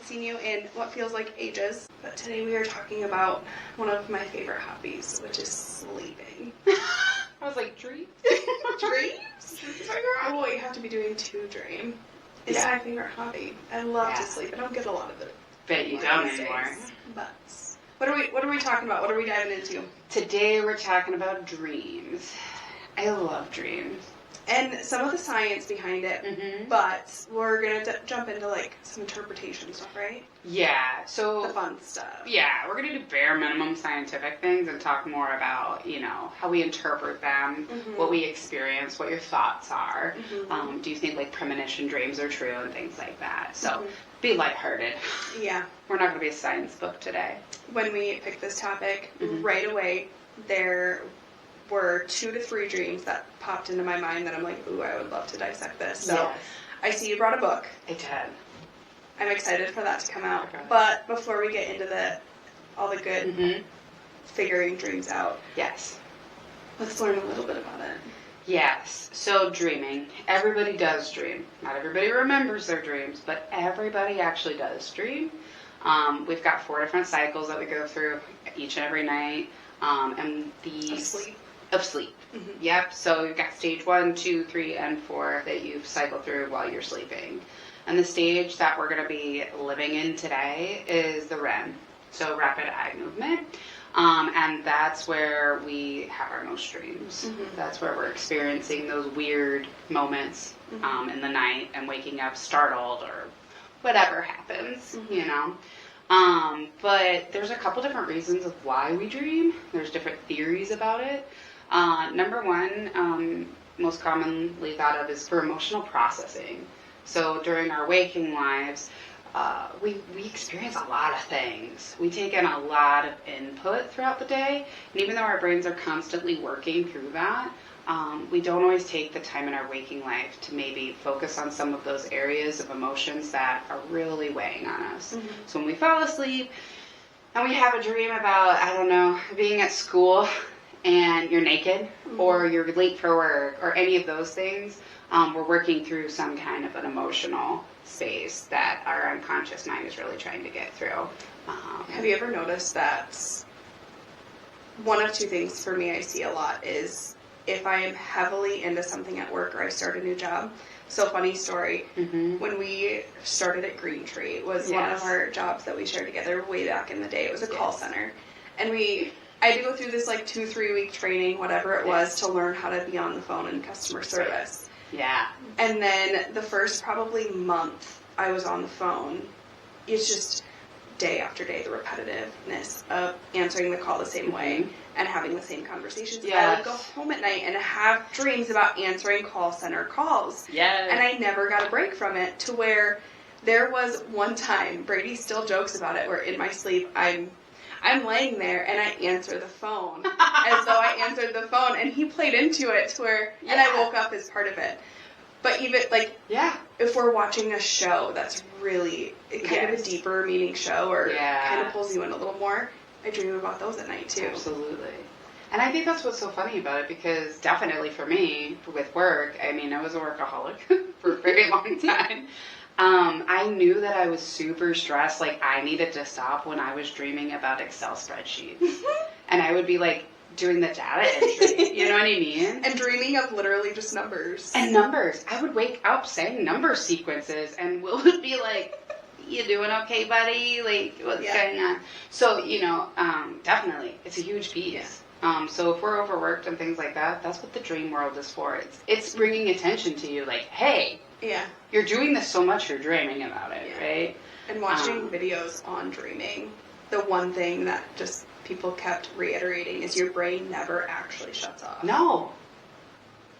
seen you in what feels like ages. But today we are talking about one of my favorite hobbies, which is sleeping. I was like, dreams? Dreams? Oh, you have to be doing to dream. It's my favorite hobby. I love to sleep. I don't get a lot of it. Bet you don't anymore. But what are we talking about? What are we diving into? Today we're talking about dreams. I love dreams. And some of the science behind it, but we're going to jump into, like, some interpretation stuff, right? Yeah, so... The fun stuff. Yeah, we're going to do bare minimum scientific things and talk more about, you know, how we interpret them, what we experience, what your thoughts are. Do you think, like, premonition dreams are true and things like that? So, be lighthearted. Yeah. We're not going to be a science book today. When we picked this topic, right away, there were 2 to 3 dreams that popped into my mind that I'm like, ooh, I would love to dissect this. So I see you brought a book. I did. I'm excited for that to come out. Okay. But before we get into all the good figuring dreams out, let's learn a little bit about it. Yes. So dreaming. Everybody does dream. Not everybody remembers their dreams, but everybody actually does dream. We've got 4 different cycles that we go through each and every night. And these... Of sleep. Yep. So you've got stage 1, 2, 3, and 4 that you cycle through while you're sleeping. And the stage that we're going to be living in today is the REM. So rapid eye movement. And that's where we have our most dreams. That's where we're experiencing those weird moments in the night and waking up startled or whatever happens, you know. But there's a couple different reasons of why we dream. There's different theories about it. Number 1, most commonly thought of is for emotional processing. So during our waking lives, we experience a lot of things. We take in a lot of input throughout the day, and even though our brains are constantly working through that, we don't always take the time in our waking life to maybe focus on some of those areas of emotions that are really weighing on us. So when we fall asleep and we have a dream about, I don't know, being at school and you're naked or you're late for work or any of those things, we're working through some kind of an emotional space that our unconscious mind is really trying to get through. Have you ever noticed that one of 2 things for me I see a lot is if I am heavily into something at work or I start a new job. So funny story, when we started at Green Tree, it was one of our jobs that we shared together way back in the day. It was a call center. And I had to go through this like 2-3 week training, whatever it was, to learn how to be on the phone in customer service. Yeah. And then the first probably month I was on the phone, it's just day after day, the repetitiveness of answering the call the same way and having the same conversations. I would go home at night and have dreams about answering call center calls. Yes. And I never got a break from it to where there was one time, Brady still jokes about it, where in my sleep I'm laying there and I answer the phone as though I answered the phone, and he played into it to where, and I woke up as part of it. But even, like, if we're watching a show that's really kind of a deeper meaning show or kind of pulls you in a little more, I dream about those at night, too. Absolutely. And I think that's what's so funny about it, because definitely for me, with work, I mean, I was a workaholic for a very long time. I knew that I was super stressed, like, I needed to stop when I was dreaming about Excel spreadsheets. And I would be, like, doing the data entry, you know what I mean? And dreaming of literally just numbers. And numbers. I would wake up saying number sequences, and Will would be like, you doing okay, buddy? Like, what's going on? So, you know, definitely, it's a huge piece. So if we're overworked and things like that, that's what the dream world is for. It's bringing attention to you, like, hey, you're doing this so much, you're dreaming about it, right? And watching videos on dreaming, the one thing that just people kept reiterating is your brain never actually shuts off. No.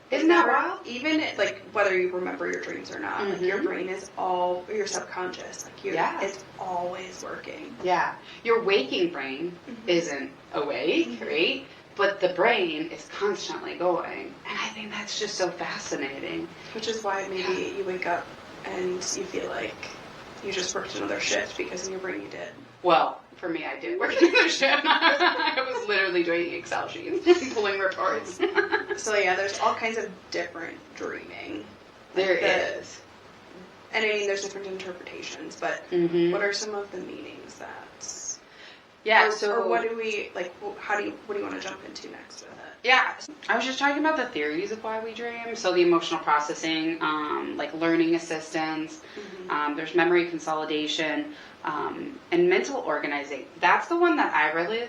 Isn't that wild? Even, like, whether you remember your dreams or not, like, your brain is your subconscious. Like, it's always working. Yeah. Your waking brain isn't awake, right? But the brain is constantly going. And I think that's just so fascinating. Which is why maybe you wake up and you feel like you just worked another shift because in your brain you did. Well, for me, I did work another shift. I was literally doing Excel sheets, pulling reports. So yeah, there's all kinds of different dreaming. There is. And I mean, there's different interpretations, but what are some of the meanings that? Yeah. Or what do we like? What do you want to jump into next with it? Yeah, I was just talking about the theories of why we dream. So the emotional processing, like learning assistance. There's memory consolidation, and mental organizing. That's the one that I really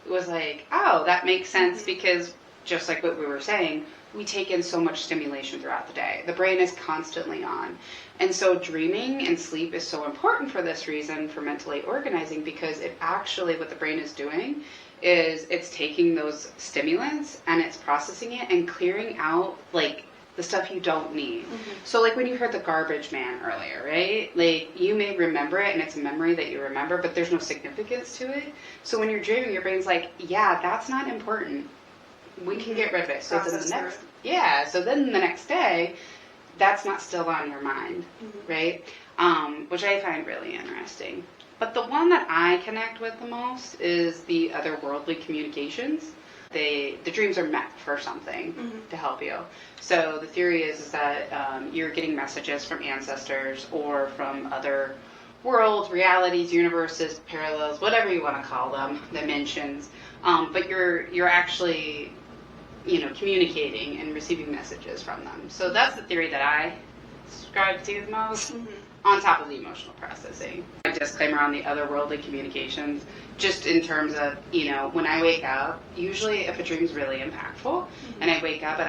was like, oh, that makes sense because just like what we were saying, we take in so much stimulation throughout the day. The brain is constantly on. And so dreaming and sleep is so important for this reason, for mentally organizing, because it actually, what the brain is doing is it's taking those stimulants and it's processing it and clearing out like the stuff you don't need. So like when you heard the garbage man earlier, right? Like you may remember it and it's a memory that you remember, but there's no significance to it. So when you're dreaming, your brain's like, yeah, that's not important. We can get rid of it. So then so then the next day, that's not still on your mind, right? Which I find really interesting. But the one that I connect with the most is the otherworldly communications. The dreams are meant for something to help you. So the theory is that you're getting messages from ancestors or from other worlds, realities, universes, parallels, whatever you want to call them, dimensions. But you're actually communicating and receiving messages from them. So that's the theory that I subscribe to the most, on top of the emotional processing. A disclaimer on the otherworldly communications, just in terms of, when I wake up, usually if a dream's really impactful, and I wake up and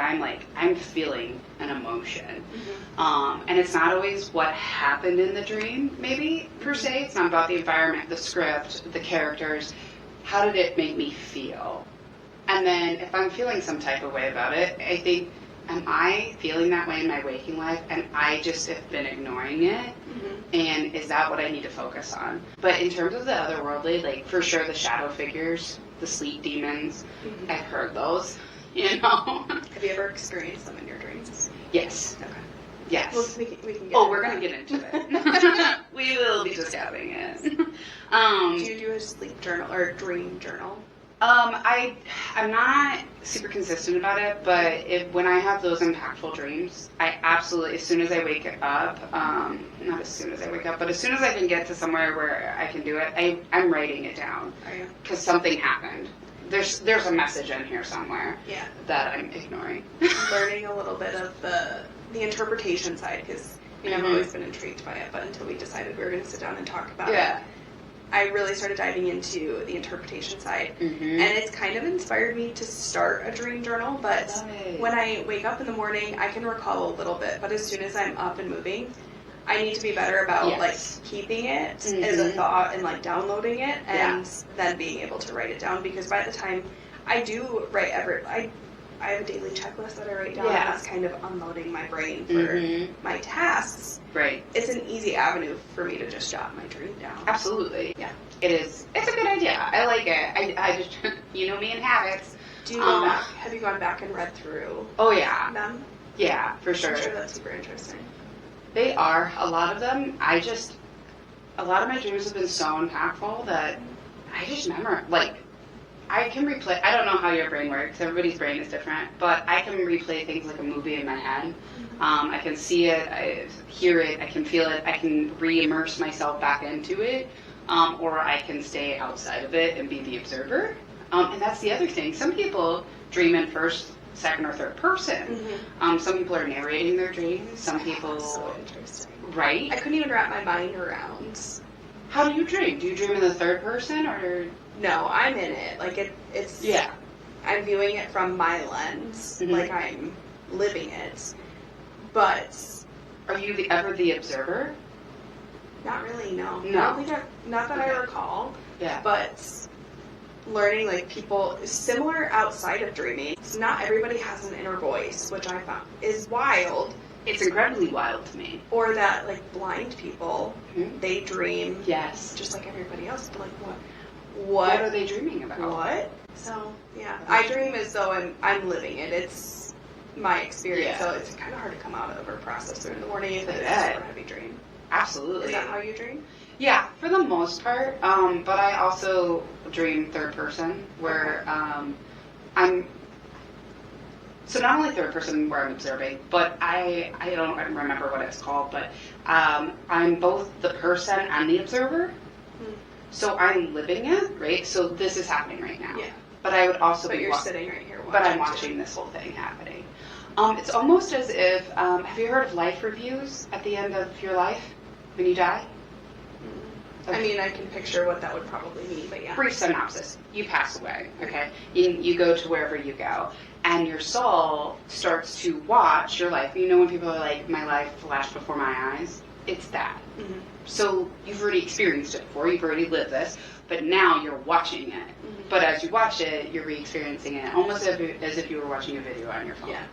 I'm feeling an emotion. And it's not always what happened in the dream, maybe, per se. It's not about the environment, the script, the characters. How did it make me feel? And then if I'm feeling some type of way about it, I think, am I feeling that way in my waking life and I just have been ignoring it? And is that what I need to focus on? But in terms of the otherworldly, like for sure the shadow figures, the sleep demons, I've heard those, Have you ever experienced them in your dreams? Yes. Okay. Yes. Well, we can get we're going to get into it. We will be discussing it. Do you do a sleep journal or a dream journal? I'm not super consistent about it, but when I have those impactful dreams, I absolutely, as soon as I wake up, not as soon as I wake up, but as soon as I can get to somewhere where I can do it, I'm writing it down. Because something happened. There's a message in here somewhere that I'm ignoring. Learning a little bit of the interpretation side, because I've always been intrigued by it, but until we decided we were going to sit down and talk about it, I really started diving into the interpretation side, and it's kind of inspired me to start a dream journal, but when I wake up in the morning, I can recall a little bit, but as soon as I'm up and moving, I need to be better about keeping it as a thought and downloading it, and then being able to write it down, because by the time I do write I have a daily checklist that I write down, and that's kind of unloading my brain for my tasks. Right. It's an easy avenue for me to just jot my dream down. Absolutely. Yeah. It is. It's a good idea. I like it. I just, me and habits. Do you go back? Have you gone back and read through them? Yeah, for sure. I'm sure that's super interesting. They are. A lot of them, a lot of my dreams have been so impactful that I just remember, I can replay. I don't know how your brain works. Everybody's brain is different, but I can replay things like a movie in my head. I can see it, I hear it, I can feel it, I can re-immerse myself back into it, or I can stay outside of it and be the observer. And that's the other thing. Some people dream in first, second, or third person. Some people are narrating their dreams. Some people. That's so interesting. Right? I couldn't even wrap my mind around. How do you dream? Do you dream in the third person, or? No, I'm in it. It's. Yeah. I'm viewing it from my lens. I'm living it. But. Are you ever the observer? Not really, no. No. I don't think not that I recall. Yeah. But learning people similar outside of dreaming. So not everybody has an inner voice, which I found is wild. It's incredibly wild to me. Or that blind people, they dream. Yes. Just like everybody else. But what? What are they dreaming about? What? So yeah, I dream as though I'm living it. It's my experience, so it's kind of hard to come out of or process through in the morning if it's a super heavy dream. Absolutely. Is that how you dream? Yeah, for the most part. But I also dream third person, where I'm. So not only third person where I'm observing, but I don't remember what it's called, but I'm both the person and the observer. So I'm living it, right? So this is happening right now. Yeah. But I would also But you're sitting right here watching. But I'm watching this whole thing happening. It's almost as if, have you heard of life reviews at the end of your life when you die? I mean, I can picture what that would probably mean, but yeah. Brief synopsis. You pass away, okay? You go to wherever you go. And your soul starts to watch your life. You know when people are like, my life flashed before my eyes? It's that. Mm-hmm. So you've already experienced it before. You've already lived this. But now you're watching it. Mm-hmm. But as you watch it, you're re-experiencing it. Almost as if you were watching a video on your phone. Yeah.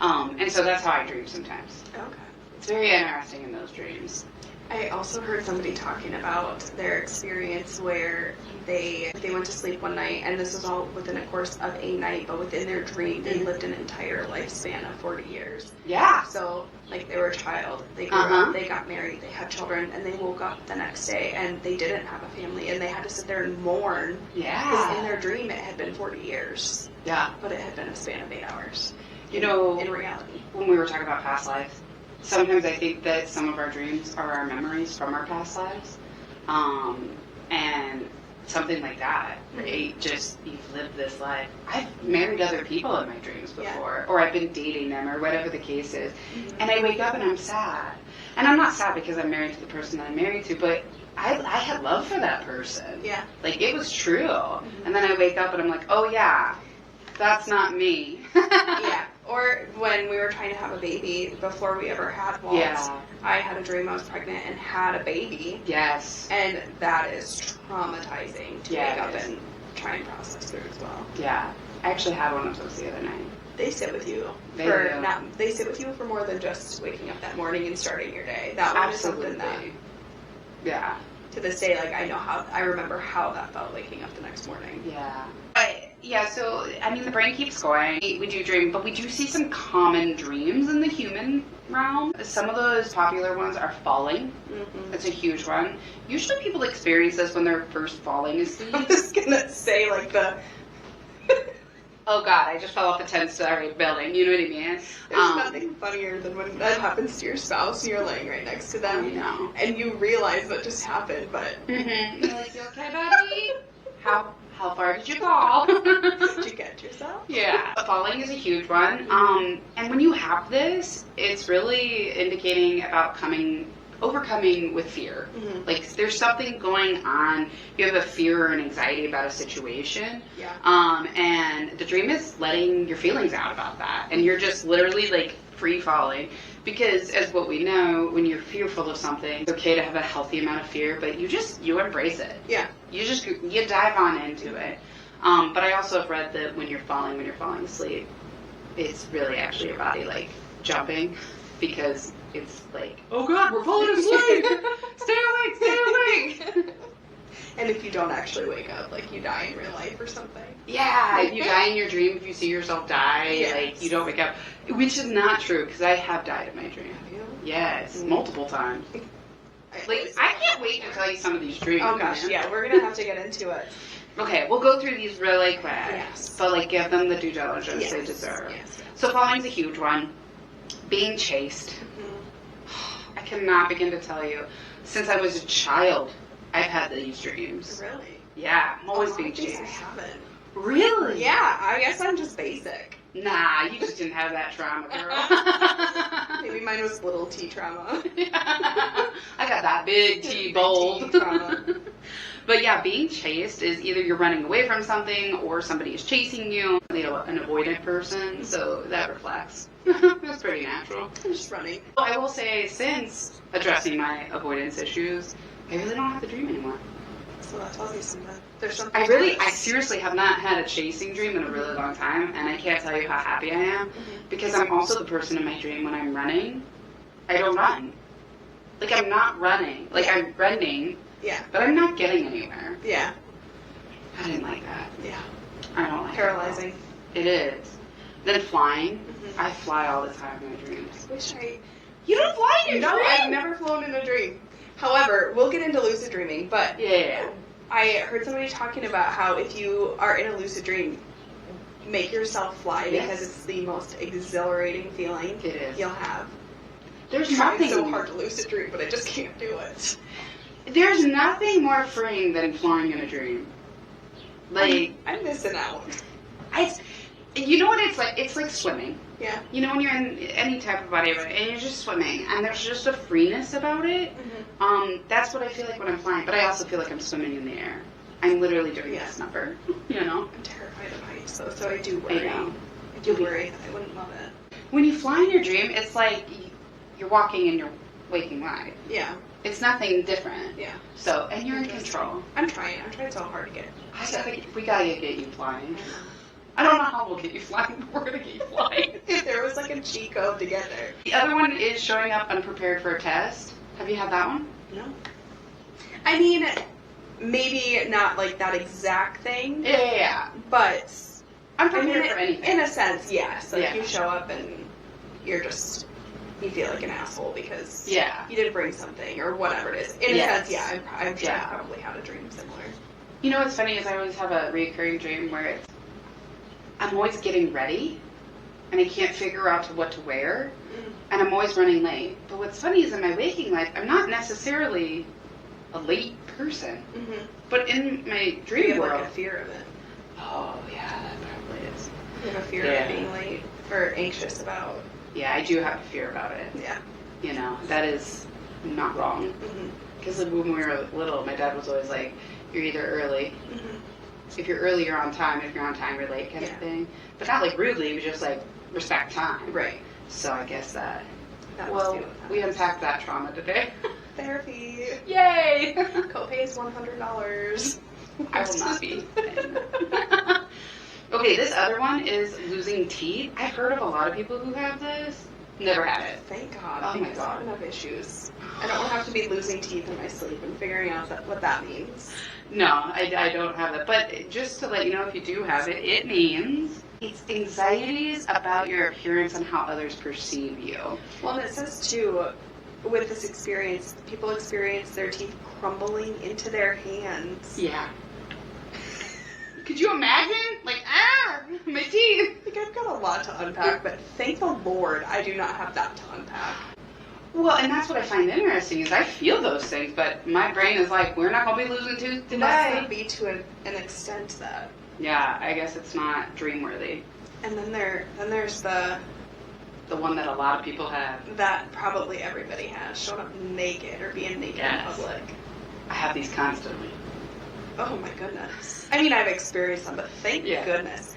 And so that's how I dream sometimes. Okay. It's very interesting in those dreams. I also heard somebody talking about their experience where they went to sleep one night, and this was all within a course of a night, but within their dream, they lived an entire lifespan of 40 years. Yeah. So, like, they were a child, they grew up, they got married, they had children, and they woke up the next day, and they didn't have a family, and they had to sit there and mourn. Yeah. Because in their dream, it had been 40 years. Yeah. But it had been a span of 8 hours. You know, in reality. When we were talking about past lives, sometimes I think that some of our dreams are our memories from our past lives. And something like that, right? Just, you've lived this life. I've married other people in my dreams before, or I've been dating them, or whatever the case is. And I wake up and I'm sad. And I'm not sad because I'm married to the person that I'm married to, but I had love for that person. Yeah. Like, it was true. And then I wake up and I'm like, oh yeah, that's not me. Yeah. Or when we were trying to have a baby before we ever had Walt, I had a dream I was pregnant and had a baby. Yes. And that is traumatizing to wake up and try and process through as well. Yeah. I actually had one of those the other night. They sit with you. They sit with you for more than just waking up that morning and starting your day. That one is something that, to this day, like, I remember how that felt waking up the next morning. Yeah. So, I mean, the brain keeps going. We do dream, but we do see some common dreams in the human realm. Some of those popular ones are falling. Mm-hmm. That's a huge one. Usually people experience this when they're first falling asleep. I was going to say, like, oh God, I just fell off a 10-story building. You know what I mean? There's nothing funnier than when that happens to your spouse and you're laying right next to them. I know. And you realize what just happened, but... Mm-hmm. You're like, you okay, buddy? How far did you fall? Did you catch yourself? Yeah. Falling is a huge one. And when you have this, it's really indicating about overcoming with fear. Mm-hmm. Like, there's something going on. You have a fear or an anxiety about a situation. Yeah. And the dream is letting your feelings out about that. And you're just literally, like, free falling. Because, as what we know, when you're fearful of something, it's okay to have a healthy amount of fear, but you embrace it. Yeah. You dive on into it. But I also have read that when you're falling asleep, it's really actually your body, like, jumping, because it's like, oh God, we're falling asleep! Stay awake! And if you don't actually wake up, like, you die in real life or something. Yeah, if you die in your dream, if you see yourself die, like, you don't wake up. Which is not true, because I have died in my dream. Have you? Yes, multiple times. Like, I can't wait to tell you some of these dreams. Oh gosh, yeah, we're gonna have to get into it. Okay, we'll go through these really quick. Yes. But, like, give them the due diligence they deserve. Yes. So falling's a huge one. Being chased. Mm-hmm. I cannot begin to tell you. Since I was a child, I've had these dreams. Really? Yeah, I'm always being chased. I haven't. Really? Yeah, I guess I'm just basic. Nah, you just didn't have that trauma, girl. Maybe mine was little T trauma. I got that big T bold. trauma. But yeah, being chased is either you're running away from something or somebody is chasing you. You know, an avoidant person, so that reflects. That's pretty natural. I'm just running. Well, I will say, since addressing my avoidance issues, I really don't have to dream anymore. So that tells you something. There's something. I seriously have not had a chasing dream in a really long time, and I can't tell you how happy I am, because I'm also the person in my dream when I'm running, I don't run. Like, I'm not running. Like, I'm running, but I'm not getting anywhere. Yeah. I didn't like that. Yeah. I don't like Paralyzing. It is. Then flying. I fly all the time in my dreams. You don't fly in your dream? No, I've never flown in a dream. However, we'll get into lucid dreaming, but yeah. I heard somebody talking about how if you are in a lucid dream, make yourself fly because it's the most exhilarating feeling It is. you'll have. There's Trying nothing so hard to lucid dream, but I just can't do it. There's nothing more freeing than flying in a dream. Like I'm missing out. You know what it's like? It's like swimming. Yeah. You know when you're in any type of body and you're just swimming and there's just a freeness about it. Mm-hmm. That's what I feel like when I'm flying. But I also feel like I'm swimming in the air. I'm literally doing this number. You know. I'm terrified of heights, though, so I do worry. I do worry that I wouldn't love it. When you fly in your dream, it's like you're walking in your waking life. Yeah. It's nothing different. Yeah. So, and you're in control. I'm trying so hard to get it. We gotta get you flying. I don't know how we'll get you flying, but we're gonna get you flying. If there was like a cheat code to get there. The other one is showing up unprepared for a test. Have you had that one? No. I mean, maybe not like that exact thing. Yeah. But I'm prepared for anything. In a sense, yes. Like Yeah. you show up and you feel like an asshole because you didn't bring something or whatever it is. In a sense, yeah, I'm sure I probably had a dream similar. You know what's funny is I always have a recurring dream where I'm always getting ready and I can't figure out what to wear and I'm always running late. But what's funny is in my waking life, I'm not necessarily a late person. Mm-hmm. But in my dream you have world, like a fear of it. Oh yeah, that probably is. You have a fear of being late or anxious about. Yeah, I do have a fear about it. Yeah. You know, that is not wrong. Because when we were little, my dad was always like, you're either early. If you're early, you're on time. If you're on time, you're late kind of thing. But not like rudely, but just like respect time. Right. So I guess that well, we unpacked that trauma today. Therapy. Yay! Copay is $100. I will not be. Okay, this other one is losing teeth. I've heard of a lot of people who have this. Never had it. Thank God. Oh my God. I don't have issues. I don't have to be losing teeth in my sleep and figuring out what that means. No, I don't have it. But just to let you know, if you do have it, it means it's anxieties about your appearance and how others perceive you. Well, and it says too, with this experience, people experience their teeth crumbling into their hands. Yeah. Could you imagine? Like, my teeth. Like, I've got a lot to unpack, but thank the Lord I do not have that to unpack. Well, and that's what I find interesting is I feel those things, but my brain is like, we're not going to be losing teeth today. It must not be to an extent that. Yeah, I guess it's not dream-worthy. And then there's the one that a lot of people have. That probably everybody has, showing up naked or being naked in public. I have these constantly. Oh my goodness. I mean, I've experienced them, but thank goodness.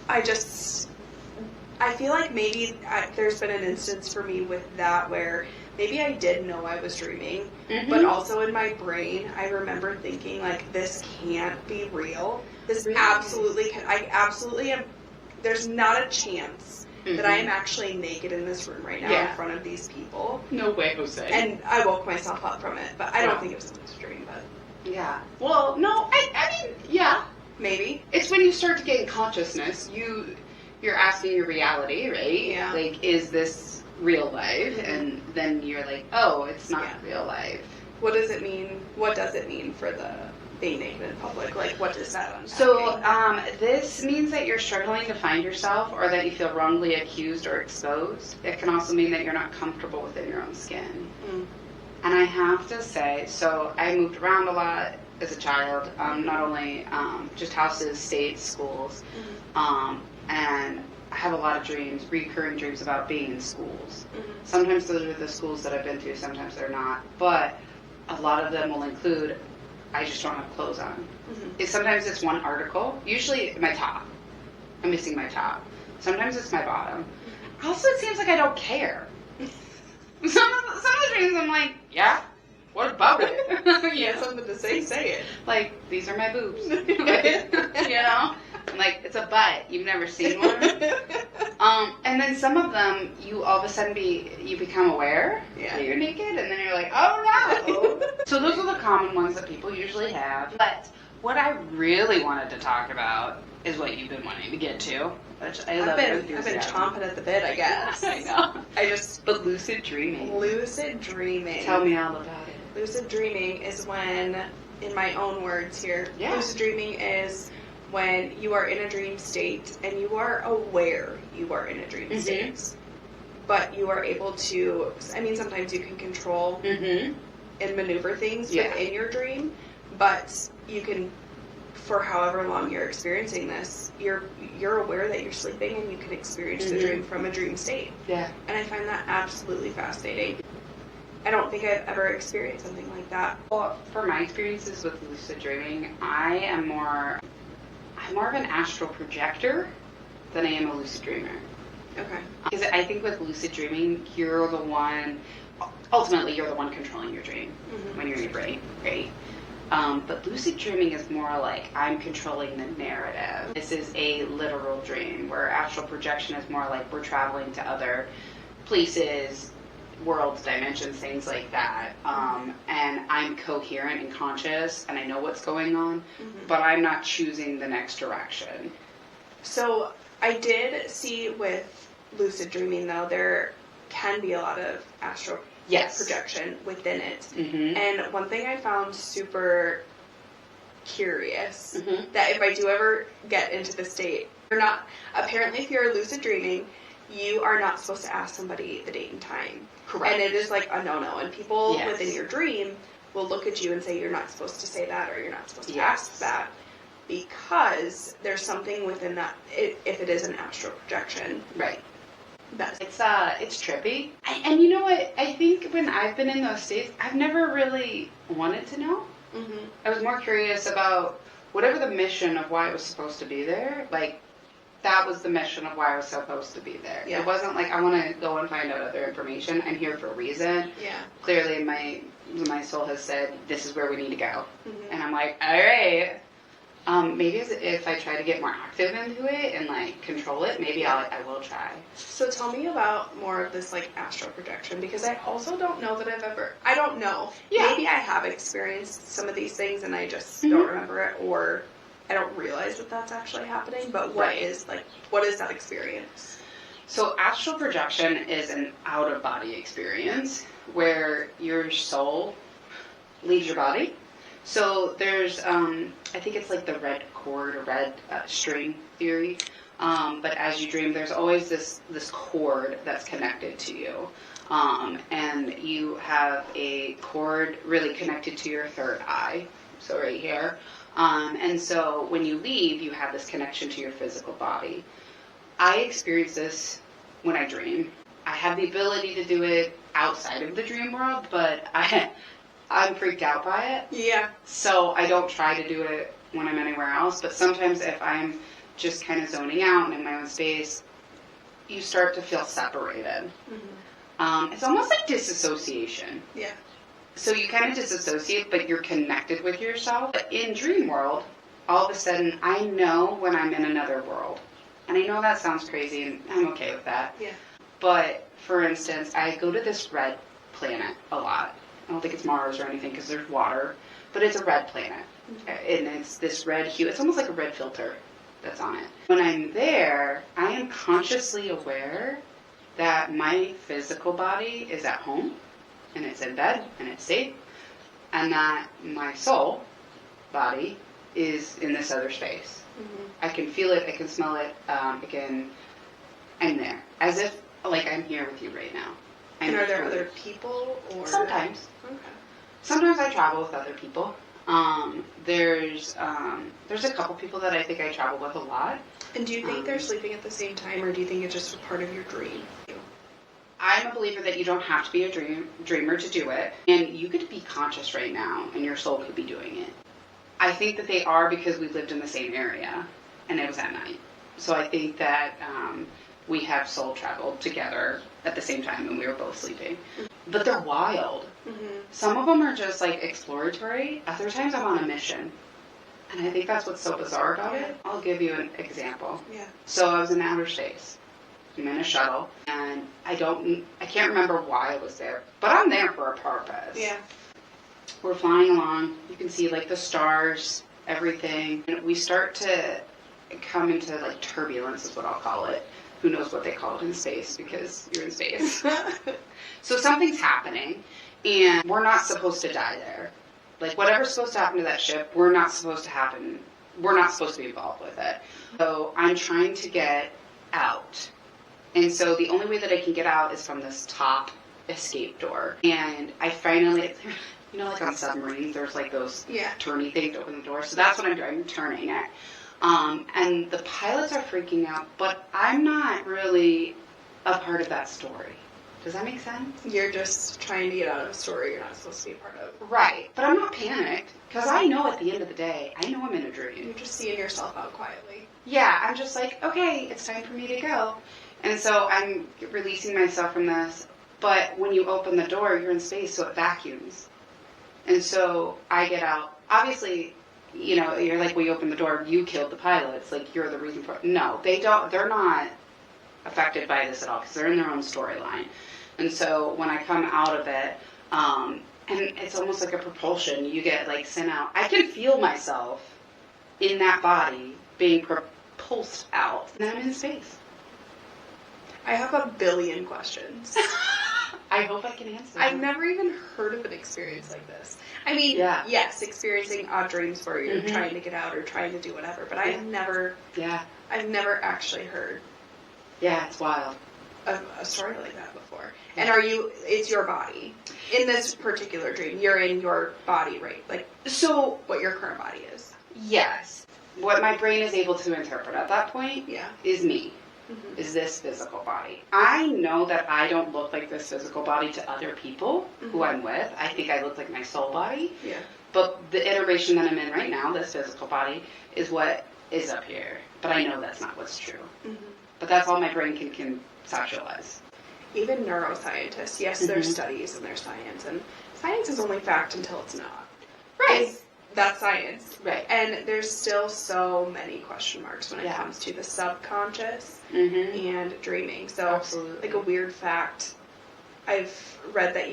I feel like maybe there's been an instance for me with that where maybe I did know I was dreaming, but also in my brain, I remember thinking, like, this can't be real. This absolutely can. I absolutely am. There's not a chance that I am actually naked in this room right now in front of these people. No way, Jose. And I woke myself up from it, but I don't think it was a dream, but. Yeah. Well, no, I mean, yeah. Maybe. It's when you start to gain consciousness, you're asking your reality, right? Yeah. Like, is this real life? And then you're like, oh, it's not real life. What does it mean? What does it mean for the being naked in public? Like, what does that unpack? So, this means that you're struggling to find yourself or that you feel wrongly accused or exposed. It can also mean that you're not comfortable within your own skin. And I have to say, so I moved around a lot as a child, not only just houses, states, schools, and I have a lot of dreams, recurring dreams about being in schools. Sometimes those are the schools that I've been to, sometimes they're not, but a lot of them will include, I just don't have clothes on. Sometimes it's one article, usually my top. I'm missing my top. Sometimes it's my bottom. Also, it seems like I don't care. Some of the dreams I'm like, yeah, what about it? You have something to say it. Like, these are my boobs. Like, you know? I'm like, it's a butt. You've never seen one? And then some of them, you all of a sudden you become aware that you're naked, and then you're like, oh no! So those are the common ones that people usually have. But what I really wanted to talk about is what you've been wanting to get to. Which I've been chomping at the bit, I guess. I know. But lucid dreaming. Lucid dreaming. Tell me all about it. Lucid dreaming is when, in my own words here, lucid dreaming is when you are in a dream state and you are aware you are in a dream state, but you are able to, I mean, sometimes you can control and maneuver things within your dream, but you can, for however long you're experiencing this, you're aware that you're sleeping and you can experience the dream from a dream state. Yeah. And I find that absolutely fascinating. I don't think I've ever experienced something like that. Well, for my experiences with lucid dreaming, I'm more of an astral projector than I am a lucid dreamer. Okay. Because I think with lucid dreaming, ultimately you're the one controlling your dream when you're in your brain, right? But lucid dreaming is more like I'm controlling the narrative. This is a literal dream, where astral projection is more like we're traveling to other places, worlds, dimensions, things like that. And I'm coherent and conscious, and I know what's going on, but I'm not choosing the next direction. So I did see with lucid dreaming, though, there can be a lot of astral projection within it. And one thing I found super curious, that if I do ever get into the state, apparently if you're lucid dreaming, you are not supposed to ask somebody the date and time. Correct. And it is like a no-no. And people within your dream will look at you and say, you're not supposed to say that, or you're not supposed to ask that, because there's something within that, if it is an astral projection. Right. It's trippy. And you know what? I think when I've been in those states, I've never really wanted to know. I was more curious about whatever the mission of why I was supposed to be there. Like, that was the mission of why I was supposed to be there. Yeah. It wasn't like I want to go and find out other information. I'm here for a reason. Yeah. Clearly, my soul has said, this is where we need to go. And I'm like, all right. Maybe if I try to get more active into it and like control it, maybe I will try. So tell me about more of this like astral projection, because I also don't know that I don't know. Yeah. Maybe I have experienced some of these things and I just don't remember it, or I don't realize that that's actually happening. But what is that experience? So astral projection is an out of body experience where your soul leaves your body. So there's, I think it's like the red cord or red string theory. But as you dream, there's always this cord that's connected to you. And you have a cord really connected to your third eye. So right here. And so when you leave, you have this connection to your physical body. I experience this when I dream. I have the ability to do it outside of the dream world, but I'm freaked out by it. Yeah. So I don't try to do it when I'm anywhere else. But sometimes if I'm just kind of zoning out and in my own space, you start to feel separated. It's almost like disassociation. Yeah. So you kind of disassociate, but you're connected with yourself. But in dream world, all of a sudden, I know when I'm in another world. And I know that sounds crazy, and I'm okay with that. Yeah. But, for instance, I go to this red planet a lot. I don't think it's Mars or anything because there's water, but it's a red planet. And it's this red hue. It's almost like a red filter that's on it. When I'm there, I am consciously aware that my physical body is at home, and it's in bed, and it's safe, and that my soul body is in this other space. I can feel it, I can smell it, I'm there. As if, like, I'm here with you right now. And are there other people? Or sometimes. Okay. Sometimes I travel with other people. There's a couple people that I think I travel with a lot. And do you think they're sleeping at the same time, or do you think it's just a part of your dream? I'm a believer that you don't have to be a dreamer to do it. And you could be conscious right now, and your soul could be doing it. I think that they are because we lived in the same area, and it was at night. So I think that we have soul traveled together at the same time, and we were both sleeping. But they're wild. Some of them are just like exploratory. Other times I'm on a mission. And I think that's what's so bizarre about it. I'll give you an example. Yeah. So I was in outer space. I'm in a shuttle, and I can't remember why I was there, but I'm there for a purpose. Yeah. We're flying along. You can see like the stars, everything. And we start to come into like turbulence is what I'll call it. Who knows what they call it in space, because you're in space. So something's happening, and we're not supposed to die there. Like, whatever's supposed to happen to that ship, we're not supposed to we're not supposed to be involved with it. So I'm trying to get out. And so the only way that I can get out is from this top escape door. And I finally, you know, like on submarines, there's like those turny things to open the door. So that's what I'm doing. I'm turning it. And the pilots are freaking out, but I'm not really a part of that story. Does that make sense? You're just trying to get out of a story you're not supposed to be a part of. Right. But I'm not panicked, because I know at the end of the day, I know I'm in a dream. You're just seeing yourself out quietly. Yeah, I'm just like, okay, it's time for me to go. And so I'm releasing myself from this. But when you open the door, you're in space, so it vacuums. And so I get out. Obviously, you know, you're like, we opened the door, you killed the pilots. Like, you're the reason for it. No, they don't. They're not affected by this at all, because they're in their own storyline. And so when I come out of it, and it's almost like a propulsion, you get like sent out. I can feel myself in that body being propulsed out, and then I'm in space. I have a billion questions. I hope I can answer them. I've never even heard of an experience like this. I mean, yes, experiencing odd dreams where you're trying to get out or trying to do whatever, but I've never actually heard. Yeah, it's wild. A story like that before. And it's your body. In this particular dream, you're in your body, right? Like, so what your current body is. Yes. What my brain is able to interpret at that point is me. Mm-hmm. Is this physical body. I know that I don't look like this physical body to other people who I'm with. I think I look like my soul body. Yeah. But the iteration that I'm in right now, this physical body, is what is up here. But I know that's not what's true. Mm-hmm. But that's all my brain can conceptualize. Even neuroscientists, yes, there's studies and there's science, and science is only fact until it's not. Right. That's science. Right. And there's still so many question marks when it comes to the subconscious and dreaming. So, absolutely. Like a weird fact, I've read that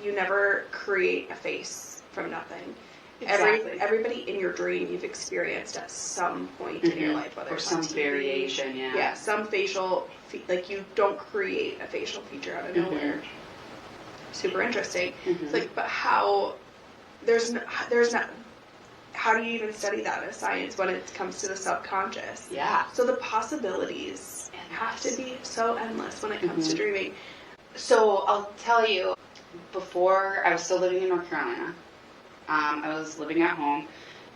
you never create a face from nothing. Exactly. Everybody in your dream you've experienced at some point in your life, whether or it's some on TV, variation, yeah, some facial, like you don't create a facial feature out of nowhere. Super interesting. It's like, but how? There's not. How do you even study that as science when it comes to the subconscious? Yeah. So the possibilities have to be so endless when it comes to dreaming. So I'll tell you, before I was still living in North Carolina. I was living at home.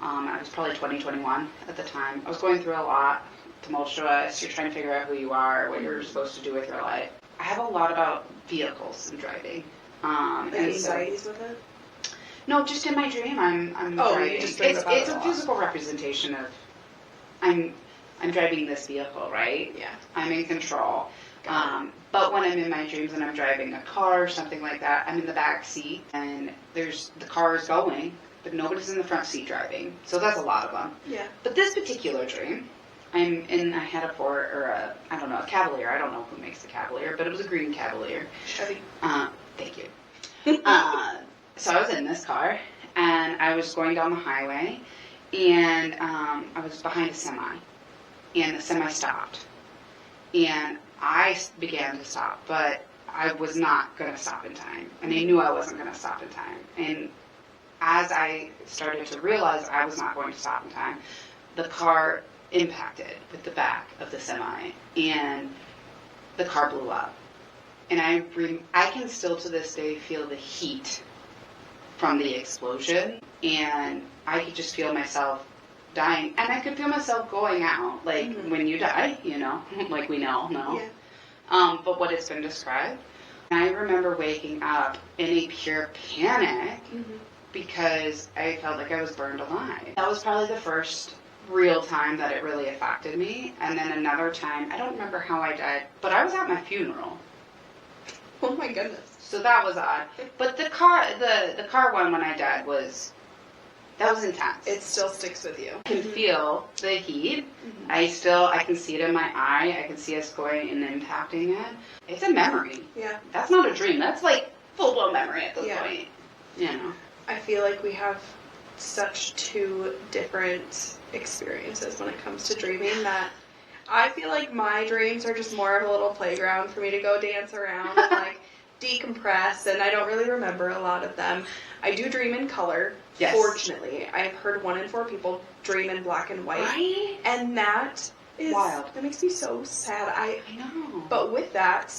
I was probably 20, 21 at the time. I was going through a lot, tumultuous. You're trying to figure out who you are, what you're supposed to do with your life. I have a lot about vehicles and driving. Anxieties with it? No, just in my dream, I'm driving. Just it's a physical representation of I'm driving this vehicle, right? Yeah. I'm in control. But when I'm in my dreams and I'm driving a car or something like that, I'm in the back seat and the car is going, but nobody's in the front seat driving. So that's a lot of them. Yeah. But this particular dream, I had a Cavalier. I don't know who makes the Cavalier, but it was a green Cavalier. Chevy. Thank you. So I was in this car and I was going down the highway and I was behind a semi and the semi stopped. And I began to stop, but I was not going to stop in time. And I knew I wasn't going to stop in time. And as I started to realize I was not going to stop in time, the car impacted with the back of the semi. And the car blew up. And I can still to this day feel the heat from the explosion. And I could just feel myself dying, and I could feel myself going out, like when you die, you know, like we know. Yeah. But what it's been described, I remember waking up in a pure panic because I felt like I was burned alive. That was probably the first real time that it really affected me, and then another time, I don't remember how I died, but I was at my funeral. Oh my goodness. So that was odd. But the car one when I died was intense. It still sticks with you. I can feel the heat. I can see it in my eye. I can see us going and impacting it. It's a memory. Yeah. That's not a dream. That's like full-blown memory at this point. You know. I feel like we have such two different experiences when it comes to dreaming that I feel like my dreams are just more of a little playground for me to go dance around and like decompress, and I don't really remember a lot of them. I do dream in color. Yes. Fortunately, I've heard 1 in 4 people dream in black and white, Right? and that is Wild. That makes me so sad. I know. But with that,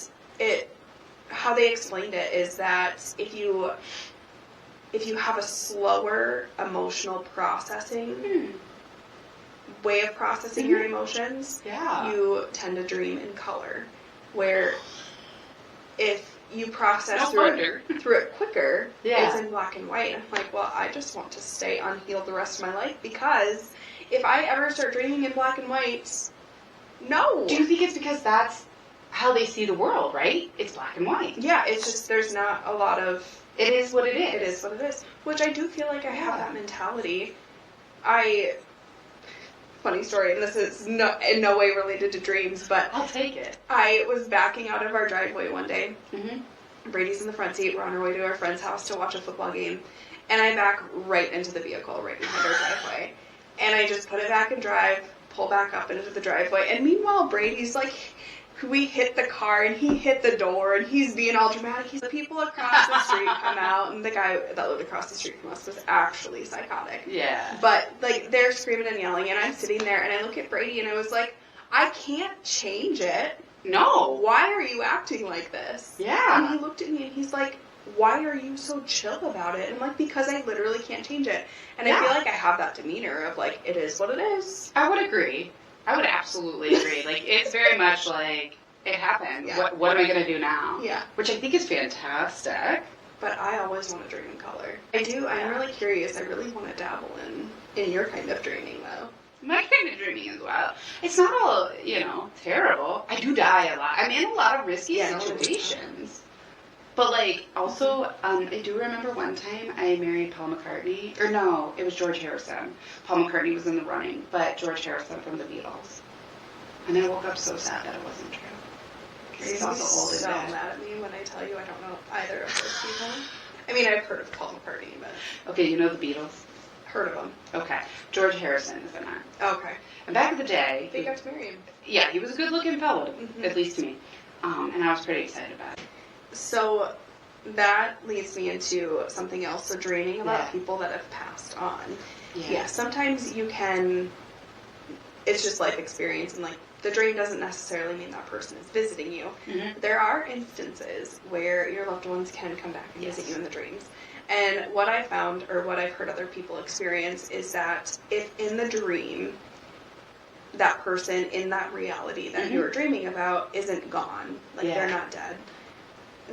how they explained it is that if you have a slower emotional processing way of processing your emotions, you tend to dream in color. Where if you process through it quicker, it's in black and white. And I'm like, well, I just want to stay unhealed the rest of my life, because if I ever start dreaming in black and white, no. Do you think it's because that's how they see the world, right? It's black and white. Yeah, it's just there's not a lot of... It is what it is. It is what it is. Which I do feel like I have that mentality. Funny story, and this is in no way related to dreams, but... I'll take it. I was backing out of our driveway one day. Mm-hmm. Brady's in the front seat. We're on our way to our friend's house to watch a football game. And I back right into the vehicle, right behind our driveway. And I just put it back in drive, pull back up into the driveway. And meanwhile, Brady's like... We hit the car, and he hit the door, and he's being all dramatic. He's the people across the street come out, and the guy that lived across the street from us was actually psychotic. Yeah. But, like, they're screaming and yelling, and I'm sitting there, and I look at Brady, and I was like, I can't change it. No. Why are you acting like this? Yeah. And he looked at me, and he's like, why are you so chill about it? And I'm like, because I literally can't change it. And I feel like I have that demeanor of, like, it is what it is. I would agree. I would absolutely agree. Like, it's very much like, it happened. Yeah. What am I going to do now? Yeah. Which I think is fantastic. But I always want to dream in color. I do. I'm really curious. I really want to dabble in your kind of dreaming, though. My kind of dreaming as well. It's not all, terrible. I do die a lot. I'm in a lot of risky situations. But, like, also, I do remember one time I married Paul McCartney. Or no, it was George Harrison. Paul McCartney was in the running, but George Harrison from the Beatles. And I woke up so sad that it wasn't true. He's also old and so bad. mad at me when I tell you I don't know either of those people. I mean, I've heard of Paul McCartney, but... Okay, you know the Beatles? Heard of them. Okay. George Harrison is in that. Okay. And back in the day... They got to marry him. Yeah, he was a good-looking fellow, at least to me. And I was pretty excited about it. So that leads me into something else. So dreaming about people that have passed on. Yeah, sometimes you can... It's just life experience, and, like, the dream doesn't necessarily mean that person is visiting you. Mm-hmm. There are instances where your loved ones can come back and visit you in the dreams. And what I found, or what I've heard other people experience, is that if in the dream, that person in that reality that you're dreaming about isn't gone, like they're not dead,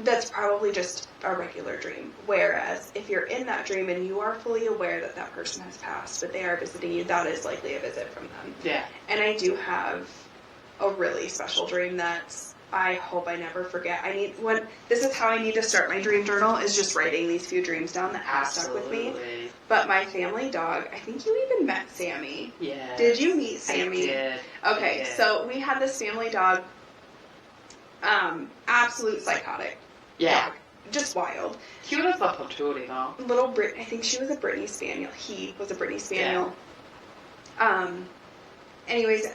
that's probably just a regular dream. Whereas if you're in that dream and you are fully aware that that person has passed, but they are visiting you, that is likely a visit from them. Yeah. And I do have a really special dream that I hope I never forget. This is how I need to start my dream journal, is just writing these few dreams down that have stuck with me. But my family dog, I think you even met Sammy. Yeah. Did you meet Sammy? I did. Okay, so we had this family dog, absolute psychotic. Yeah. Dog. Just wild. Cute as a patootie, though. Little Brit, I think she was a Brittany Spaniel. He was a Brittany Spaniel. Yeah. Anyways,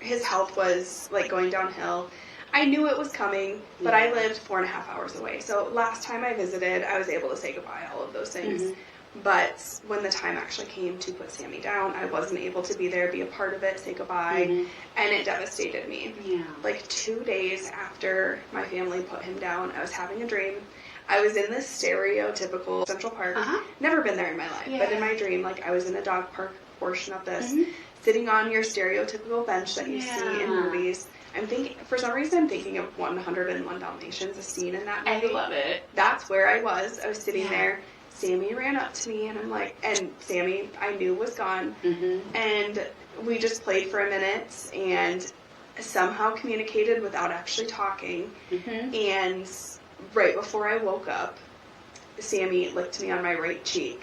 his health was, like, going downhill. I knew it was coming, but I lived 4.5 hours away. So last time I visited, I was able to say goodbye, all of those things. But when the time actually came to put Sammy down, I wasn't able to be there, be a part of it, say goodbye, and it devastated me. Yeah. Like 2 days after my family put him down, I was having a dream. I was in this stereotypical Central Park. Never been there in my life, but in my dream, like, I was in a dog park portion of this, sitting on your stereotypical bench that you see in movies. I'm thinking, for some reason, I'm thinking of 101 Dalmatians, a scene in that movie. I love it. That's where I was. I was sitting there. Sammy ran up to me, and I'm like, and Sammy, I knew was gone. And we just played for a minute, and somehow communicated without actually talking. And right before I woke up, Sammy licked me on my right cheek.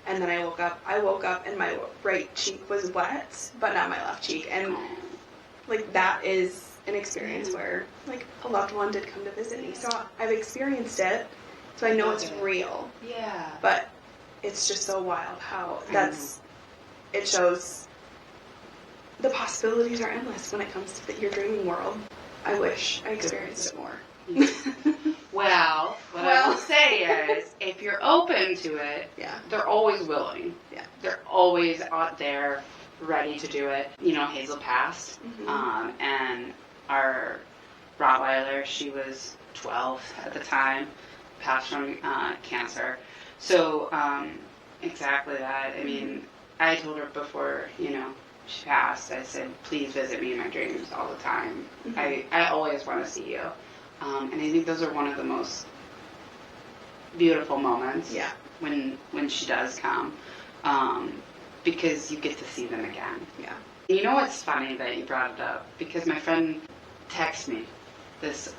And then I woke up, and my right cheek was wet, but not my left cheek. And, like, that is an experience where, like, a loved one did come to visit me. So I've experienced it, so I know it's real. Yeah. But it's just so wild how it shows the possibilities are endless when it comes to your dreaming world. I wish I experienced it more. Well, what I will say is, if you're open to it, Yeah. they're always willing. Yeah. They're always out there, ready to do it. You know, Hazel passed, and our Rottweiler, she was 12 at the time, passed from cancer. So, exactly that. I mean, I told her before, you know, she passed, I said, please visit me in my dreams all the time. I always want to see you. And I think those are one of the most beautiful moments when she does come, because you get to see them again. Yeah. You know what's funny that you brought it up? Because my friend texted me this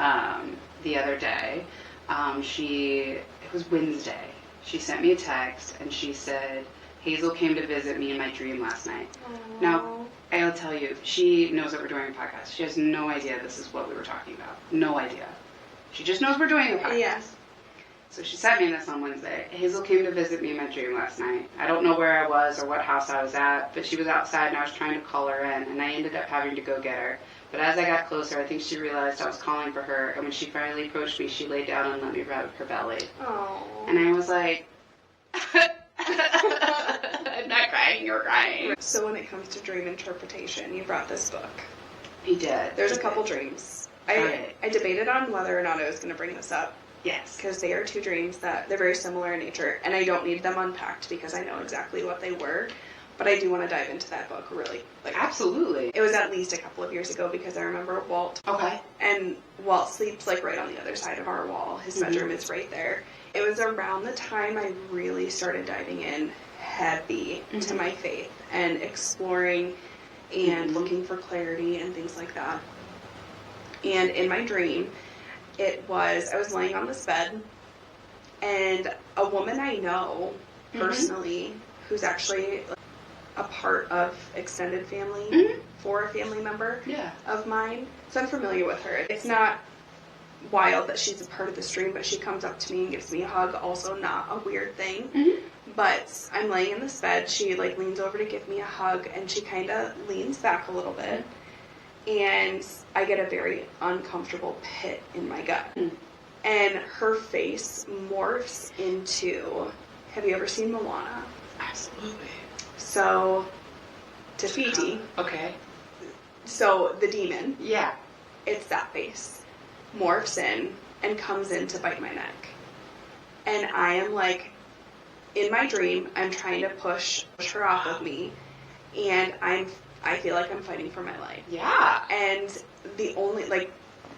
the other day. It was Wednesday. She sent me a text and she said, Hazel came to visit me in my dream last night. Aww. Now, I'll tell you, she knows that we're doing a podcast. She has no idea this is what we were talking about. No idea. She just knows we're doing a podcast. Yes. So she sent me this on Wednesday. Hazel came to visit me in my dream last night. I don't know where I was or what house I was at, but she was outside and I was trying to call her in, and I ended up having to go get her. But as I got closer, I think she realized I was calling for her, and when she finally approached me, she laid down and let me rub her belly. Oh. And I was like, I'm not crying, you're crying. So when it comes to dream interpretation, you brought this book. He did. There's a couple dreams. I debated on whether or not I was going to bring this up. Yes. Because they are two dreams that they're very similar in nature, and I don't need them unpacked because I know exactly what they were. But I do want to dive into that book really. Absolutely. It was at least a couple of years ago because I remember Walt. Okay. And Walt sleeps right on the other side of our wall. His bedroom is right there. It was around the time I really started diving in heavy to my faith and exploring and looking for clarity and things like that. And in my dream, I was laying on this bed, and a woman I know personally, who's actually a part of extended family for a family member of mine, so I'm familiar with her. It's not wild that she's a part of the dream, but she comes up to me and gives me a hug. Also not a weird thing. But I'm laying in this bed, she leans over to give me a hug, and she kind of leans back a little bit, and I get a very uncomfortable pit in my gut. And her face morphs into, have you ever seen Moana? Absolutely. So, Te Fiti. Okay. So, the demon. Yeah. It's that face. Morphs in and comes in to bite my neck. And I am in my dream, I'm trying to push her off of me. And I feel like I'm fighting for my life. Yeah. And the only,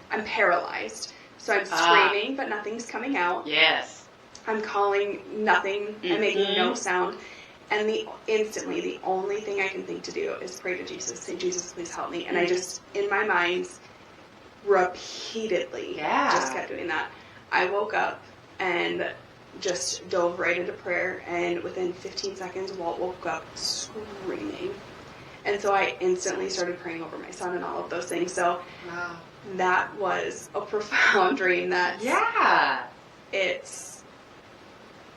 I'm paralyzed. So I'm screaming, but nothing's coming out. Yes. I'm calling, nothing. I'm making no sound. And instantly, the only thing I can think to do is pray to Jesus. Say, Jesus, please help me. And I just, in my mind, repeatedly just kept doing that. I woke up and just dove right into prayer. And within 15 seconds, Walt woke up screaming. And so I instantly started praying over my son and all of those things. So that was a profound dream.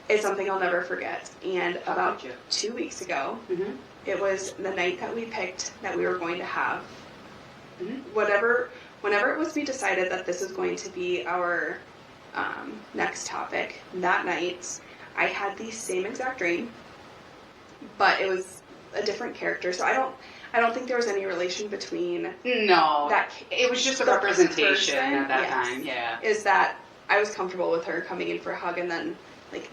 It's something I'll never forget. And about 2 weeks ago, it was the night that we picked that we were going to have. Whenever it was we decided that this is going to be our next topic, that night I had the same exact dream, but it was a different character. So I don't think there was any relation between. No, it was just a representation at that time. Yeah, is that I was comfortable with her coming in for a hug and then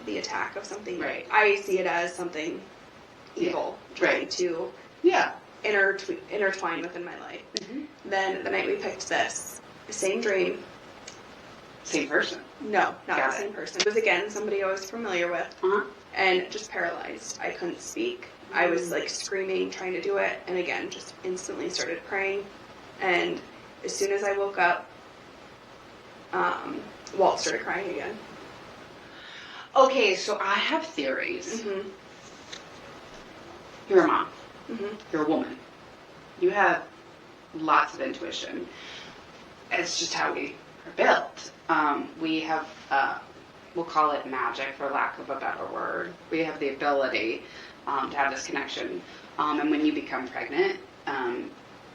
the attack of something. Right. I see it as something evil trying to intertwine within my life. Then the night we picked this, same dream. Same person? No, not the same person. It was again somebody I was familiar with, and just paralyzed. I couldn't speak. I was screaming, trying to do it, and again just instantly started praying. And as soon as I woke up, Walt started crying again. Okay, so I have theories. You're a mom. You're a woman. You have lots of intuition. It's just how we are built. We have, we'll call it magic for lack of a better word. We have the ability to have this connection. And when you become pregnant,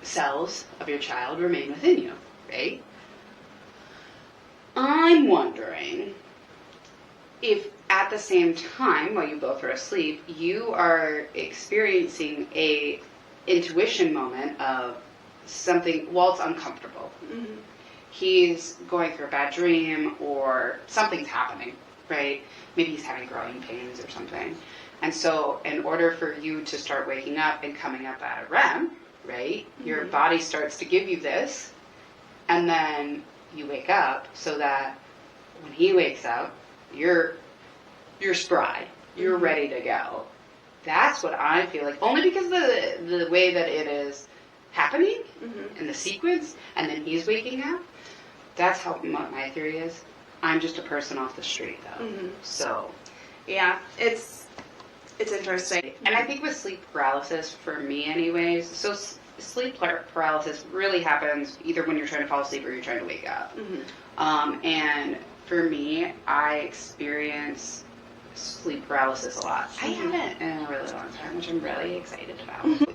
cells of your child remain within you, right? I'm wondering if at the same time, while you both are asleep, you are experiencing a intuition moment of something, well, it's uncomfortable. Mm-hmm. He's going through a bad dream or something's happening, right? Maybe he's having growing pains or something. And so in order for you to start waking up and coming up out of REM, right, your body starts to give you this, and then you wake up so that when he wakes up, you're spry. You're ready to go. That's what I feel like. Only because the way that it is happening in the sequence, and then he's waking up. That's how what my theory is. I'm just a person off the street, though. So, yeah, it's interesting. And I think with sleep paralysis, for me, anyways. So sleep paralysis really happens either when you're trying to fall asleep or you're trying to wake up. And for me, I experience sleep paralysis a lot. I haven't in a really long time, which I'm really excited about.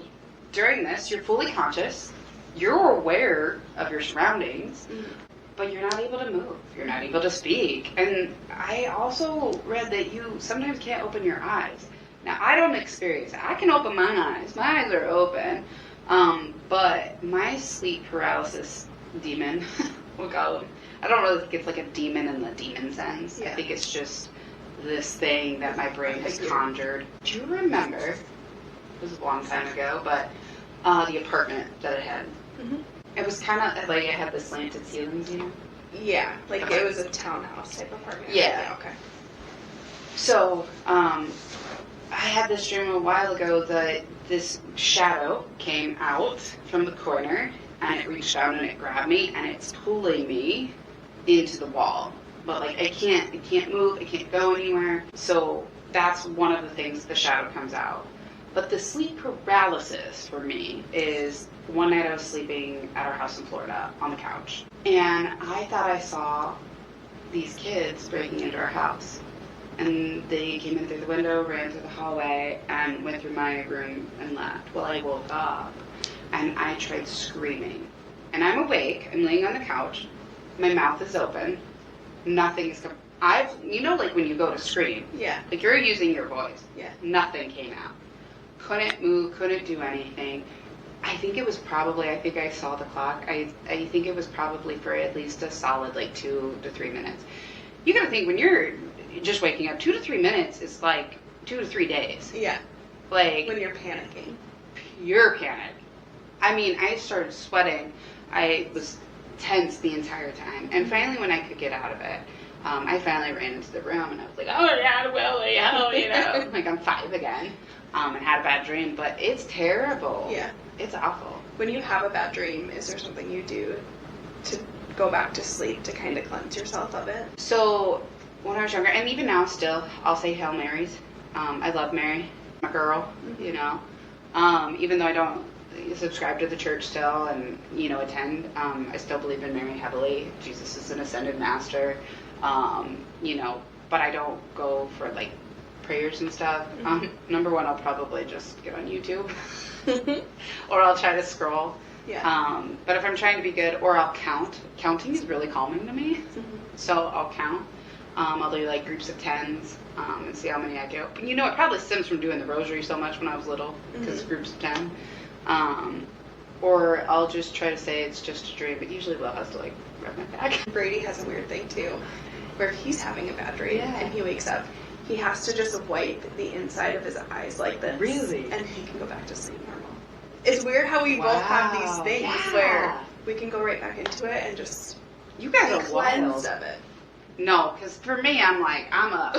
During this, you're fully conscious. You're aware of your surroundings, but you're not able to move. You're not able to speak. And I also read that you sometimes can't open your eyes. Now, I don't experience it. I can open my eyes. My eyes are open. But my sleep paralysis demon, we'll call him, I don't really think it's like a demon in the demon sense. Yeah. I think it's just this thing that my brain has conjured. Do you remember, it was a long time ago, but the apartment that it had? It was kind of like it had the slanted ceilings, you know? Yeah, like it was a townhouse type apartment. Yeah. Okay. So, I had this dream a while ago that this shadow came out from the corner and it reached out and it grabbed me and it's pulling me into the wall. But like I can't move, I can't go anywhere. So that's one of the things, the shadow comes out. But the sleep paralysis for me is one night I was sleeping at our house in Florida on the couch. And I thought I saw these kids breaking into our house. And they came in through the window, ran through the hallway, and went through my room and left. Well, I woke up, and I tried screaming. And I'm awake, I'm laying on the couch, my mouth is open, nothing is coming. You know, like when you go to scream. Yeah. Like you're using your voice. Yeah. Nothing came out. Couldn't move, couldn't do anything. I think I saw the clock. I think it was probably for at least a solid like 2 to 3 minutes. You gotta think when you're just waking up, 2 to 3 minutes is like 2 to 3 days. Yeah. Like when you're panicking. Pure panic. I mean, I started sweating. I was tense the entire time. And finally, when I could get out of it, I finally ran into the room and I was like, oh yeah, Willie, you know, like I'm 5 again, and had a bad dream. But it's terrible. Yeah. It's awful. When you have a bad dream, is there something you do to go back to sleep to kind of cleanse yourself of it? So when I was younger, and even now still, I'll say Hail Marys. I love Mary. I'm a girl, you know. Even though I don't subscribe to the church still and, you know, attend, I still believe in Mary heavily. Jesus is an ascended master, you know, but I don't go for, like, prayers and stuff. Number one, I'll probably just get on YouTube. Or I'll try to scroll. Yeah. But if I'm trying to be good, or I'll count. Counting is really calming to me. So I'll count. I'll do like groups of 10s and see how many I get. But you know, it probably stems from doing the rosary so much when I was little, because groups of 10. Or I'll just try to say it's just a dream, but usually Will has to like rub my back. Brady has a weird thing too, where if he's having a bad dream and he wakes up, he has to just wipe the inside of his eyes like this. Really? And he can go back to sleep normal. It's weird how we both have these things where we can go right back into it and just you guys are cleansed wild. of it. No, because for me, I'm like, I'm up.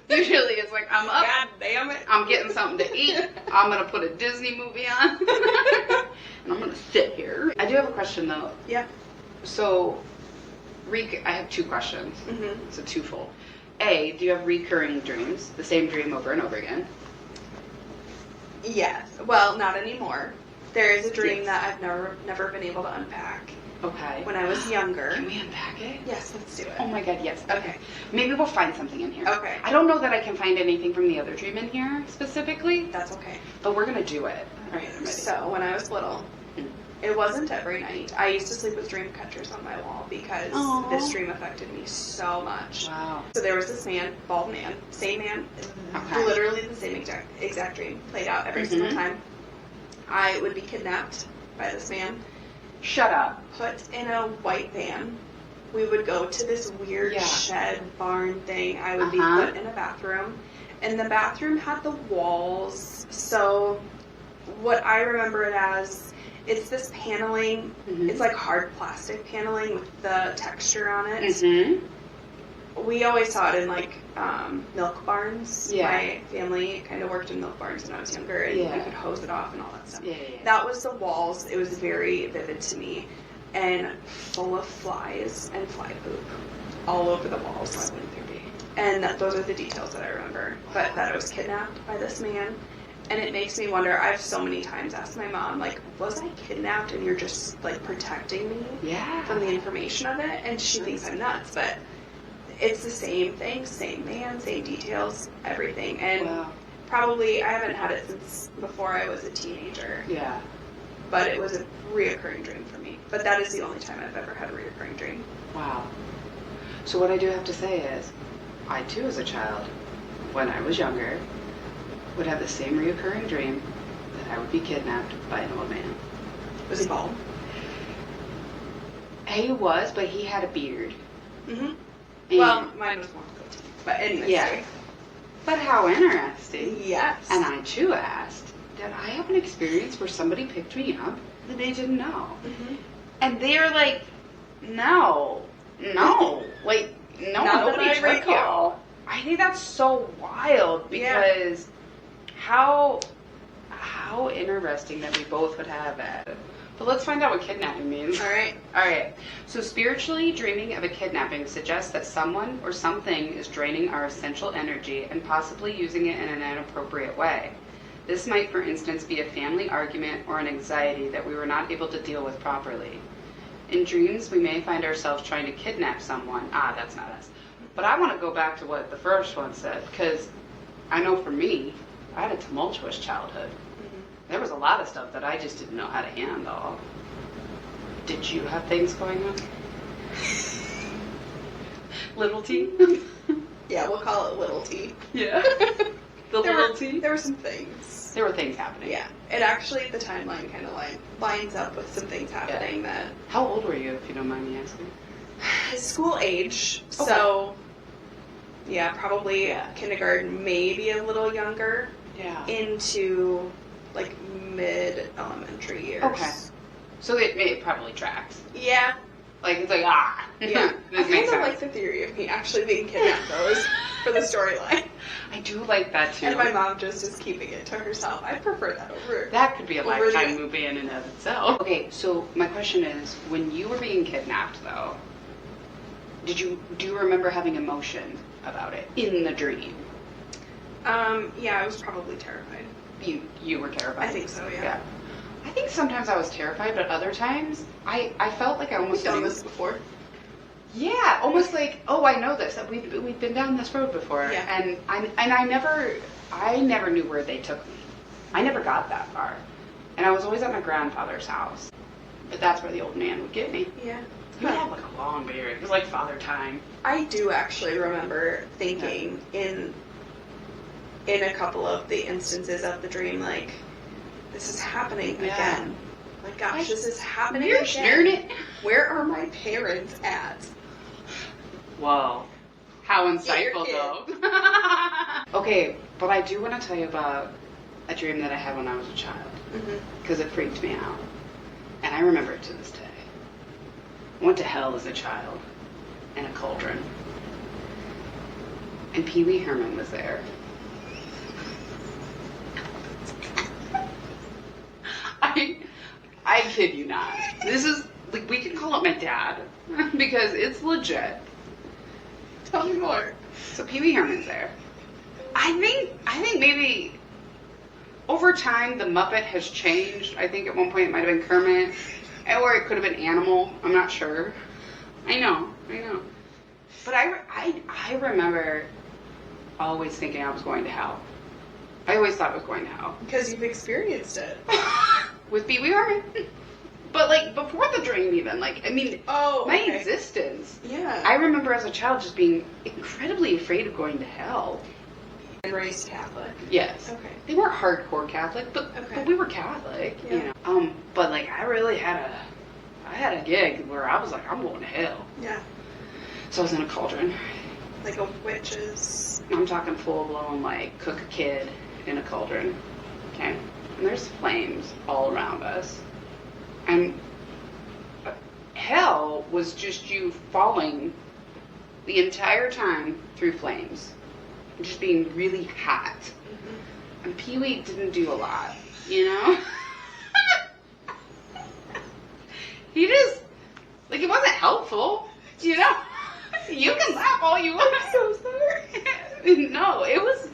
Usually it's like, I'm up. God damn it. I'm getting something to eat. I'm going to put a Disney movie on. And I'm going to sit here. I do have a question, though. Yeah. So, I have 2 questions. So, twofold. A, do you have recurring dreams? The same dream over and over again? Yes. Well, not anymore. There is a dream that I've never been able to unpack. Okay. When I was younger. Can we unpack it? Yes, let's do it. Oh my god, yes. Okay. Maybe we'll find something in here. Okay. I don't know that I can find anything from the other dream in here specifically. That's okay. But we're going to do it. All right, I'm ready. So, when I was little, It wasn't every night. I used to sleep with dream catchers on my wall because Aww. this dream affected me so much. Wow. So there was this man, bald man, same man, Okay. literally the same exact dream played out every single time. I would be kidnapped by this man, Shut up. put in a white van. We would go to this weird shed barn thing. I would be put in a bathroom, and the bathroom had the walls. So what I remember it as, it's this paneling. It's like hard plastic paneling with the texture on it. We always saw it in like milk barns. Yeah. My family kind of worked in milk barns when I was younger, and you could hose it off and all that stuff. Yeah. That was the walls. It was very vivid to me, and full of flies and fly poop all over the walls. And those are the details that I remember. But that I was kidnapped by this man. And it makes me wonder, I've so many times asked my mom, like, was I kidnapped and you're just, like, protecting me from the information of it? And she thinks I'm nuts, but it's the same thing, same man, same details, everything. And probably, I haven't had it since before I was a teenager. Yeah. But it was a reoccurring dream for me. But that is the only time I've ever had a reoccurring dream. Wow. So what I do have to say is, I too as a child, when I was younger, would have the same reoccurring dream that I would be kidnapped by an old man. Was he bald? He was, but he had a beard. Well, mine was more goatee. But anyway, sorry. But how interesting. Yes. And I too asked, did I have an experience where somebody picked me up that they didn't know? And they're like, no, like, no, Not nobody that I took you. recall. I think that's so wild because how interesting that we both would have that. But let's find out what kidnapping means. All right. So spiritually dreaming of a kidnapping suggests that someone or something is draining our essential energy and possibly using it in an inappropriate way. This might, for instance, be a family argument or an anxiety that we were not able to deal with properly. In dreams, we may find ourselves trying to kidnap someone. That's not us. But I want to go back to what the first one said, because I know for me, I had a tumultuous childhood. There was a lot of stuff that I just didn't know how to handle. Did you have things going on? Little T? Yeah, we'll call it little T. Yeah. Little T? There were some things. There were things happening. Yeah. It actually, the timeline kind of lines up with some things happening that... How old were you, if you don't mind me asking? School age. Okay. So, yeah, probably kindergarten, maybe a little younger. Yeah. Into, like, mid-elementary years. Okay. So it probably tracks. Yeah. Like, it's like, Yeah. This I makes kind of sense. like the theory of me actually being kidnapped, though, for the storyline. I do like that, too. And my mom just is keeping it to herself. I prefer that over... That could be a over lifetime the- movie in and of itself. Okay, so my question is, when you were being kidnapped, though, do you remember having emotion about it in the dream? Yeah, I was probably terrified. You were terrified? I think so, yeah. I think sometimes I was terrified, but other times I felt like I almost We've done knew. this before. Yeah, almost like, oh, I know this. We've been down this road before, Yeah. and I never knew where they took me. I never got that far, and I was always at my grandfather's house, but that's where the old man would get me. Yeah. He had like a long beard. It was like Father Time. I do actually remember thinking in a couple of the instances of the dream, like, this is happening again. My gosh, this is happening You're again. sharing it. Where are my parents at? Whoa. How insightful, Get your though. Okay, but I do want to tell you about a dream that I had when I was a child. Because it freaked me out. And I remember it to this day. I went to hell as a child in a cauldron. And Pee Wee Herman was there. I kid you not. This is, like, we can call it my dad. Because it's legit. Tell me more. So Pee Wee Herman's there. I think maybe over time the Muppet has changed. I think at one point it might have been Kermit, or it could have been Animal. I'm not sure. I know. But I remember always thinking I was going to hell. I always thought I was going to hell. Because you've experienced it. With Pee Wee Herman. But, like, before the dream even, like, I mean, my okay. existence. Yeah. I remember as a child just being incredibly afraid of going to hell. And raised Catholic. Yes. Okay. They weren't hardcore Catholic, but we were Catholic, Yeah. you know. But, like, I really had a gig where I was like, I'm going to hell. Yeah. So I was in a cauldron. Like a witch's. I'm talking full blown, like, cook a kid in a cauldron. Okay? And there's flames all around us. And hell was just you falling the entire time through flames. Just being really hot. Mm-hmm. And Pee-wee didn't do a lot, you know? He just, like, it wasn't helpful, you know? You can laugh all you want. I'm so sorry. No, it was,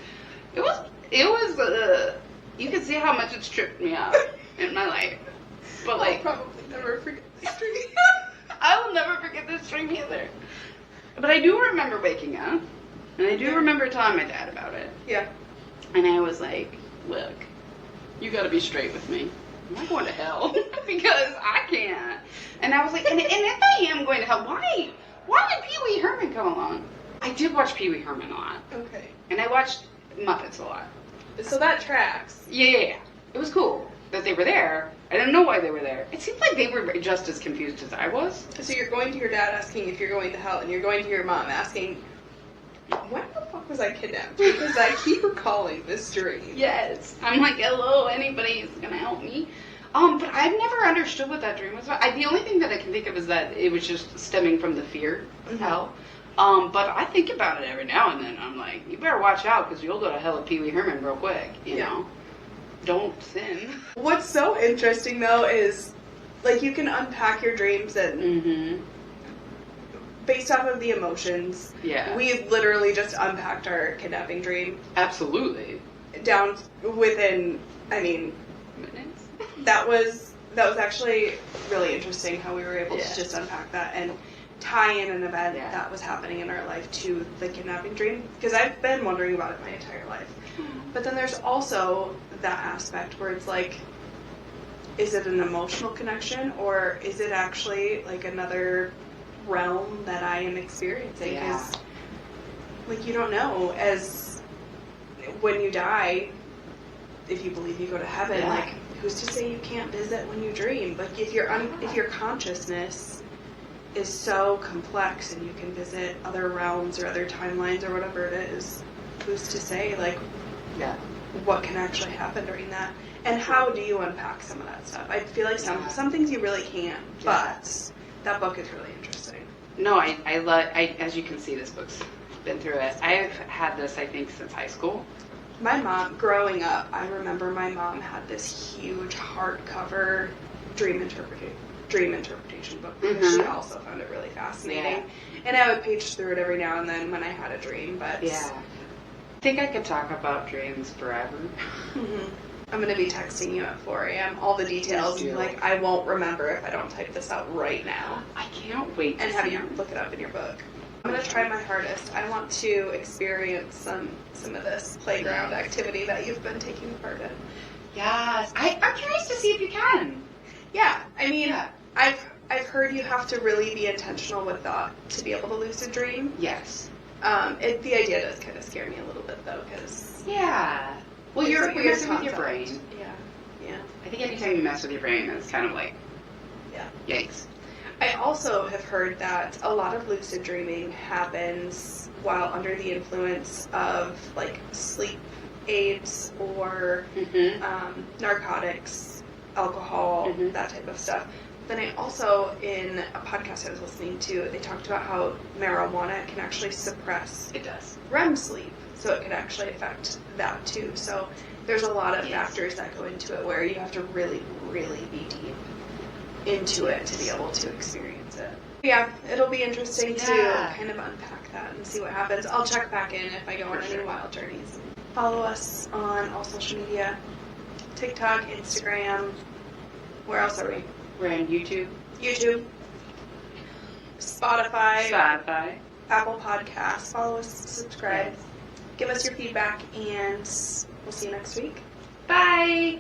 you can see how much it's tripped me up in my life. But, like, I'll probably never forget this dream. I will never forget this dream either. But I do remember waking up, and I do remember telling my dad about it. Yeah. And I was like, look, you gotta be straight with me. I'm not going to hell because I can't. And I was like, and if I am going to hell, why did Pee Wee Herman come along? I did watch Pee Wee Herman a lot. Okay. And I watched Muppets a lot. So that tracks. Yeah. It was cool that they were there. I didn't know why they were there. It seemed like they were just as confused as I was. So you're going to your dad asking if you're going to hell, and you're going to your mom asking, when the fuck was I kidnapped? Because I keep recalling this dream. Yes. I'm like, hello, anybody's gonna help me. But I've never understood what that dream was about. The only thing that I can think of is that it was just stemming from the fear of hell. But I think about it every now and then. I'm like, you better watch out because you'll go to hell with Pee Wee Herman real quick, you know? Don't sin. What's so interesting, though, is, like, you can unpack your dreams and based off of the emotions. Yeah. We literally just unpacked our kidnapping dream. Absolutely. Down within, I mean, Minutes? that was actually really interesting how we were able to just unpack that and tie in an event that was happening in our life to the kidnapping dream. Because I've been wondering about it my entire life. But then there's also that aspect where it's like, is it an emotional connection or is it actually like another realm that I am experiencing? Because like, you don't know, as when you die, if you believe you go to heaven, like, who's to say you can't visit when you dream? Like, if your consciousness is so complex and you can visit other realms or other timelines or whatever it is, who's to say, like, what can actually happen during that? And how do you unpack some of that stuff? I feel like some things you really can't, but that book is really interesting. No, I as you can see, this book's been through it. I've had this, I think, since high school. My mom, growing up, I remember my mom had this huge hardcover dream interpretation book because she also found it really fascinating. And I would page through it every now and then when I had a dream, but I think I could talk about dreams forever. I'm going to be texting you at 4 a.m. all the details. Like, I won't remember if I don't type this out right now. I can't wait to and have you look it up in your book. I'm going to try my hardest. I want to experience some of this playground activity that you've been taking part in. Yes. I'm curious to see if you can. Yeah. I mean, I've heard you have to really be intentional with thought to be able to lucid dream. Yes. The idea does kind of scare me a little bit, though, because... Yeah. Well, you're messing with your brain. Yeah. I think anytime you mess with your brain, it's kind of like... Yikes. I also have heard that a lot of lucid dreaming happens while under the influence of, like, sleep aids or narcotics, alcohol, that type of stuff. Then I also, in a podcast I was listening to, they talked about how marijuana can actually suppress REM sleep. So it can actually affect that too. So there's a lot of factors that go into it where you have to really, really be deep into it to be able to experience it. Yeah, it'll be interesting to kind of unpack that and see what happens. I'll check back in if I go on any wild journeys. Follow us on all social media. TikTok, Instagram. Where else are we? We're on YouTube. Spotify. Apple Podcasts. Follow us, subscribe. Give us your feedback, and we'll see you next week. Bye!